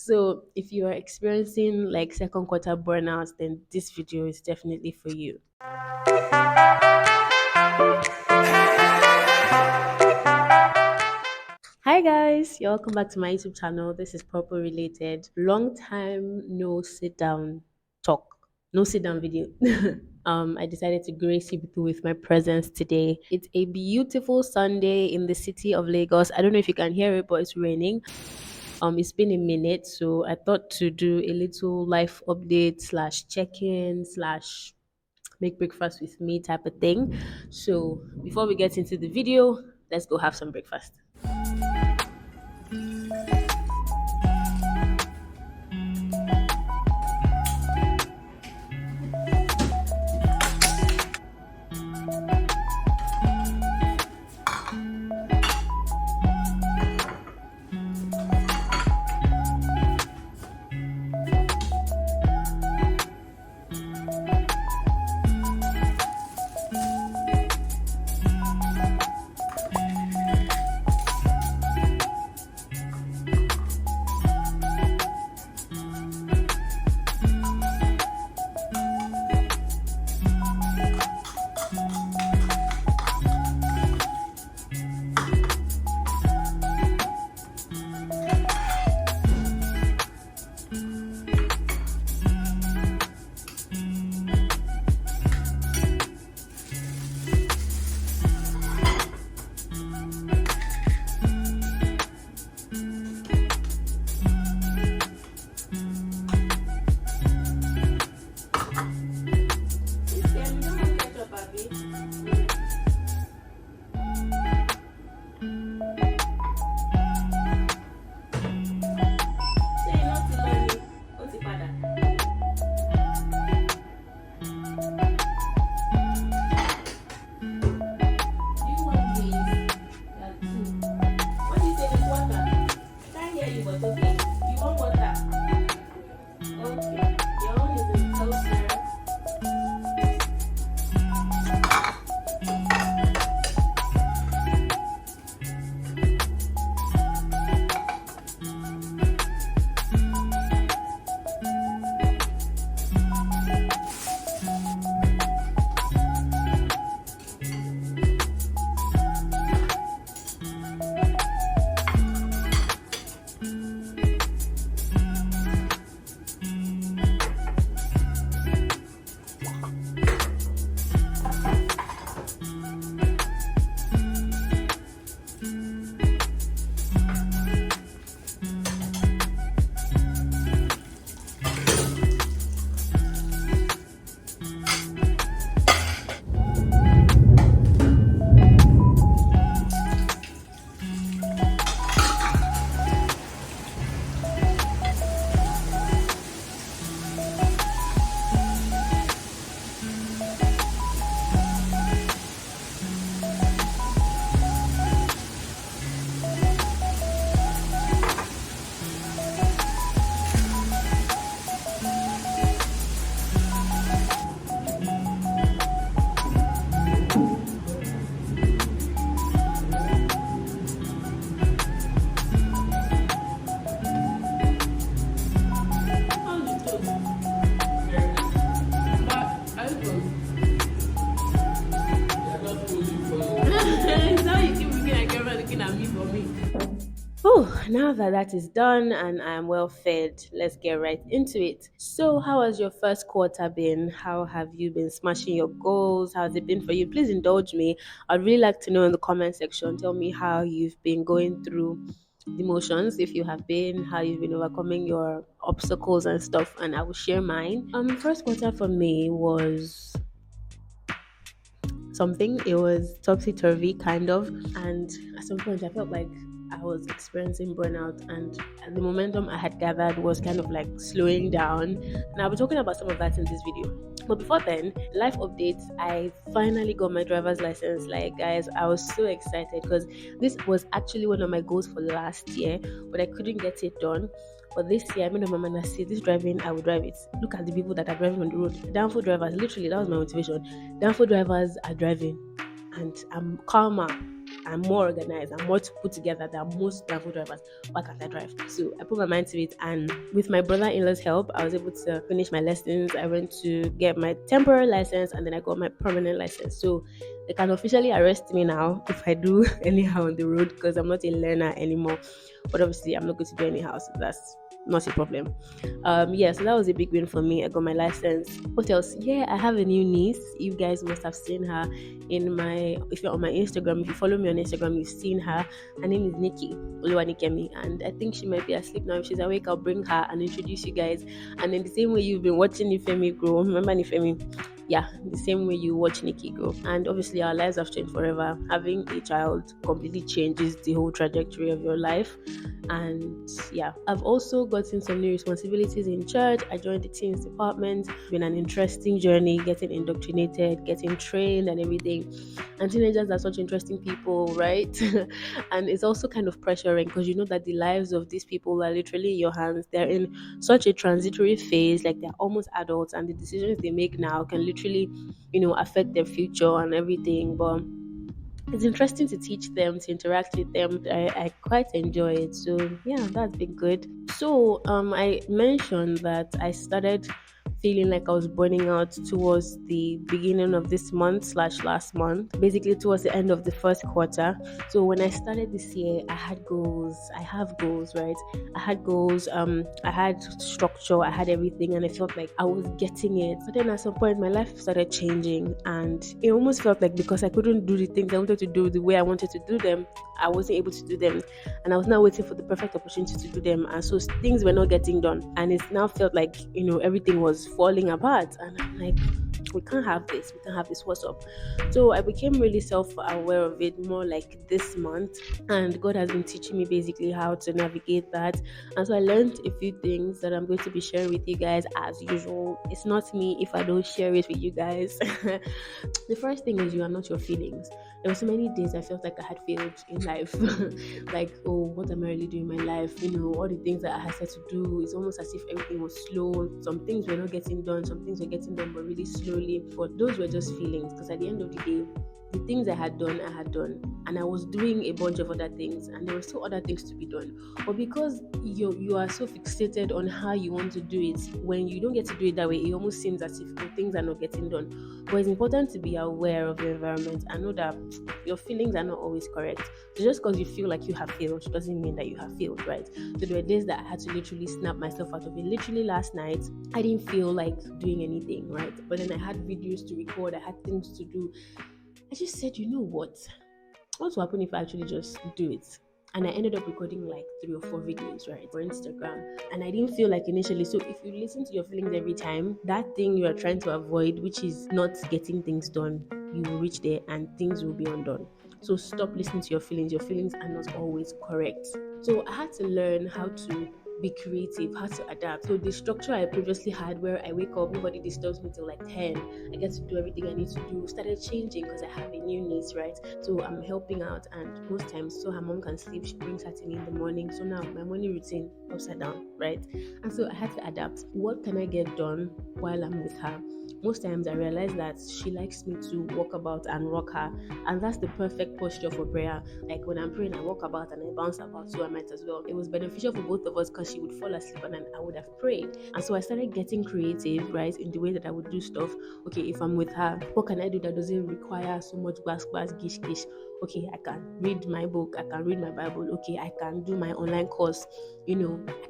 So if you are experiencing like second quarter burnout, then this video is definitely for you. Hi guys, you're welcome back to my YouTube channel. This is Purple Related. Long time no sit down talk, no sit down video. I decided to grace you people with my presence today. It's a beautiful Sunday in the city of Lagos. I don't know if you can hear it, but it's raining. It's been a minute, so I thought to do a little life update slash check-in slash make breakfast with me type of thing. So before we get into the video, let's go have some breakfast. Now you keep looking at camera, looking at me for me. Oh, now that that is done and I'm well fed, let's get right into it. So, how has your first quarter been? How have you been smashing your goals? How's it been for you? Please indulge me. I'd really like to know in the comment section. Tell me how you've been going through the emotions, if you have been, how you've been overcoming your obstacles and stuff, and I will share mine. First quarter for me was something. It was topsy turvy, kind of. And at some point, I felt like I was experiencing burnout, and the momentum I had gathered was kind of like slowing down. And I'll be talking about some of that in this video. But before then, life updates. I finally got my driver's license. Like, guys, I was so excited because this was actually one of my goals for last year, but I couldn't get it done. But this year, I made up my mind. I see this driving, I will drive it. Look at the people that are driving on the road. Downfall drivers, literally, that was my motivation. Downfall drivers are driving, and I'm calmer. I'm more organized, I'm more to put together than most travel drivers. Why can't I drive? So I put my mind to it, and with my brother-in-law's help, I was able to finish my lessons. I went to get my temporary license, and then I got my permanent license. So they can officially arrest me now if I do anyhow on the road, because I'm not a learner anymore. But obviously, I'm not going to do anyhow, so that's not a problem. Yeah, so that was a big win for me. I got my license. What else? Yeah, I have a new niece. You guys must have seen her in my, if you're on my Instagram, if you follow me on Instagram, you've seen her. Her name is Nikki Oluwanikemi, and I think she might be asleep now. If she's awake, I'll bring her and introduce you guys. And in the same way you've been watching Nifemi grow, remember Nifemi? Yeah, the same way you watch Nikki grow. And obviously our lives have changed forever. Having a child completely changes the whole trajectory of your life. And yeah, I've also gotten some new responsibilities in church. I joined the teens department. It's been an interesting journey, getting indoctrinated, getting trained and everything. And teenagers are such interesting people, right? And it's also kind of pressuring, because you know that the lives of these people are literally in your hands. They're in such a transitory phase, like they're almost adults, and the decisions they make now can literally, affect their future and everything. But it's interesting to teach them, to interact with them. I quite enjoy it. So yeah, that's been good. So I mentioned that I started feeling like I was burning out towards the beginning of this month slash last month, basically towards the end of the first quarter. So when I started this year, I had goals. I have goals, right? I had goals. I had structure. I had everything, and I felt like I was getting it. But then at some point, my life started changing, and it almost felt like because I couldn't do the things I wanted to do the way I wanted to do them, I wasn't able to do them, and I was now waiting for the perfect opportunity to do them, and so things were not getting done, and it now felt like everything was falling apart, and I'm like, we can't have this. We can't have this. What's up? So I became really self-aware of it more like this month, and God has been teaching me basically how to navigate that. And so I learned a few things that I'm going to be sharing with you guys as usual. It's not me if I don't share it with you guys. The first thing is, you are not your feelings. There were so many days I felt like I had failed in life. Like, oh, what am I really doing in my life? All the things that I had said to do, it's almost as if everything was slow. Some things were not getting done, some things were getting done, but really slowly. But those were just feelings, because at the end of the day, the things I had done, and I was doing a bunch of other things, and there were still other things to be done. But because you are so fixated on how you want to do it, when you don't get to do it that way, it almost seems as if the things are not getting done. But it's important to be aware of your environment and know that your feelings are not always correct. So just because you feel like you have failed doesn't mean that you have failed, right? So there were days that I had to literally snap myself out of it. Literally last night, I didn't feel like doing anything, right? But then I had videos to record, I had things to do. I just said, you know what will happen if I actually just do it? And I ended up recording like 3 or 4 videos, right, for Instagram. And I didn't feel like initially. So if you listen to your feelings every time, that thing you are trying to avoid, which is not getting things done, you will reach there and things will be undone. So stop listening to your feelings. Your feelings are not always correct. So I had to learn how to be creative, how to adapt. So the structure I previously had, where I wake up, nobody disturbs me till like 10, I get to do everything I need to do, started changing because I have a new niece, right? So I'm helping out, and most times, so her mom can sleep, she brings her to me in the morning. So now my morning routine upside down, right? And so I had to adapt. What can I get done while I'm with her? Most times I realize that she likes me to walk about and rock her, and that's the perfect posture for prayer. Like when I'm praying, I walk about and I bounce about, so I might as well. It was beneficial for both of us because she would fall asleep and then I would have prayed. And so I started getting creative, right, in the way that I would do stuff. Okay, if I'm with her, what can I do that doesn't require so much bass, gish, gish? Okay, I can read my book, I can read my Bible. Okay, I can do my online course. I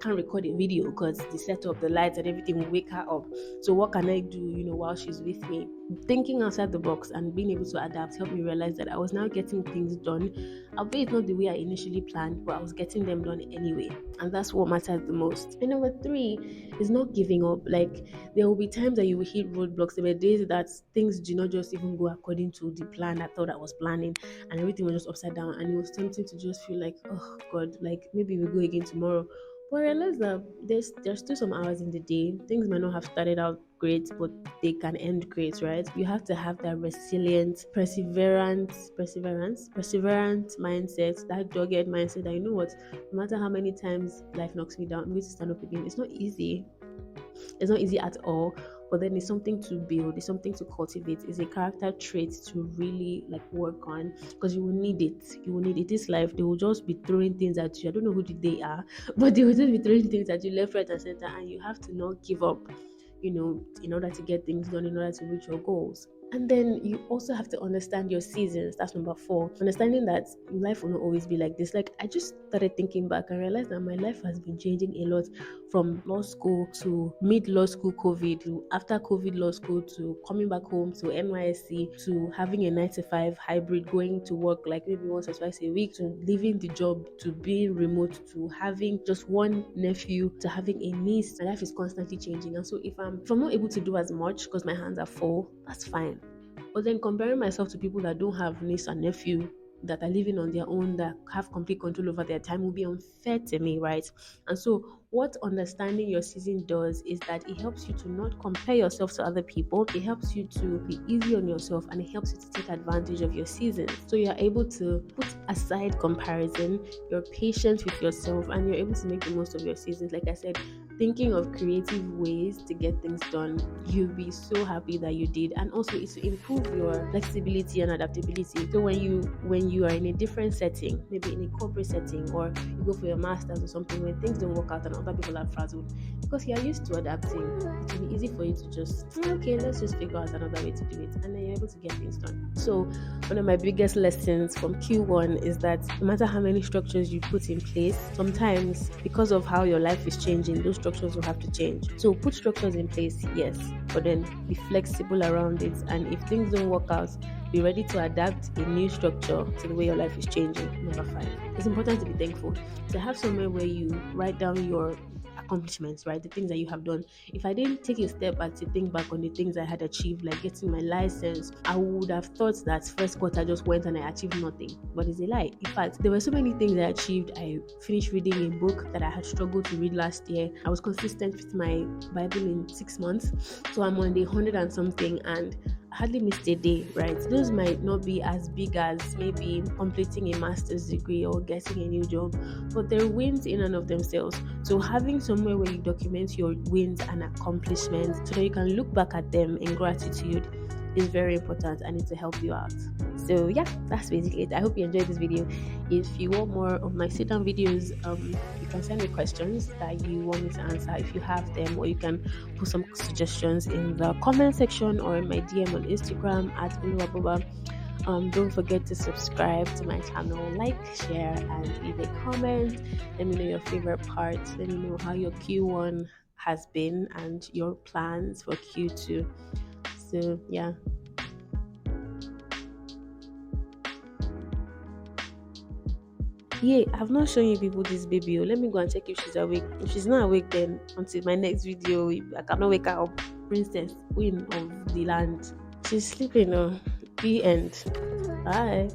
can't record a video because the setup, the lights, and everything will wake her up. So what can I do, while she's with me? Thinking outside the box and being able to adapt helped me realize that I was now getting things done. Albeit not the way I initially planned, but I was getting them done anyway. And that's what matters the most. And number 3 is not giving up. Like, there will be times that you will hit roadblocks. There were days that things do not just even go according to the plan I thought I was planning, and everything was just upside down. And it was tempting to just feel like, oh God, like maybe we'll go again tomorrow. But I realized that there's still some hours in the day. Things might not have started out great, but they can end great, right? You have to have that resilient, perseverant mindset, that dogged mindset that, no matter how many times life knocks me down, I'm going to stand up again. It's not easy. It's not easy at all, but then it's something to build, it's something to cultivate, it's a character trait to really like work on, because you will need it. You will need it. This life, they will just be throwing things at you. I don't know who they are, but they will just be throwing things at you left, right, and center, and you have to not give up, in order to get things done, in order to reach your goals. And then you also have to understand your seasons. That's number 4. Understanding that life will not always be like this. Like, I just started thinking back and realized that my life has been changing a lot, from law school to mid law school COVID, to after COVID law school, to coming back home, to NYSC, to having a 9 to 5 hybrid, going to work like maybe once or twice a week, to leaving the job, to being remote, to having just one nephew, to having a niece. My life is constantly changing. And so if I'm not able to do as much because my hands are full, that's fine. But then comparing myself to people that don't have niece and nephew, that are living on their own, that have complete control over their time, will be unfair to me, right? And so what understanding your season does is that it helps you to not compare yourself to other people. It helps you to be easy on yourself, and it helps you to take advantage of your seasons. So you're able to put aside comparison, you're patient with yourself, and you're able to make the most of your seasons. Like I said, thinking of creative ways to get things done, you'll be so happy that you did. And also, it's to improve your flexibility and adaptability. So when you are in a different setting, maybe in a corporate setting, or you go for your masters or something, when things don't work out and other people are frazzled, because you're used to adapting, it will be easy for you to just, okay, let's just figure out another way to do it, and then you're able to get things done. So one of my biggest lessons from Q1 is that no matter how many structures you put in place, sometimes because of how your life is changing, those structures will have to change. So put structures in place, yes, but then be flexible around it. And if things don't work out, be ready to adapt a new structure to the way your life is changing. Number 5, it's important to be thankful. To have somewhere where you write down your accomplishments, right? The things that you have done. If I didn't take a step back to think back on the things I had achieved, like getting my license, I would have thought that first quarter just went and I achieved nothing. But it's a lie. In fact, there were so many things I achieved. I finished reading a book that I had struggled to read last year. I was consistent with my Bible in 6 months. So I'm on the 100 and something, and I hardly missed a day, right? Those might not be as big as maybe completing a master's degree or getting a new job, but they're wins in and of themselves. So having somewhere where you document your wins and accomplishments so that you can look back at them in gratitude is very important, and it will help you out. So yeah, that's basically it. I hope you enjoyed this video. If you want more of my sit down videos, you can send me questions that you want me to answer if you have them, or you can put some suggestions in the comment section or in my DM on Instagram at Uluwaboba. Don't forget to subscribe to my channel, like, share, and leave a comment. Let me know your favorite parts. Let me know how your Q1 has been and your plans for Q2. So yeah. Yeah, I've not shown you people this baby. Let me go and check if she's awake. If she's not awake, then until my next video, I cannot wake her up. Princess, queen of the land. She's sleeping now. The end. Bye.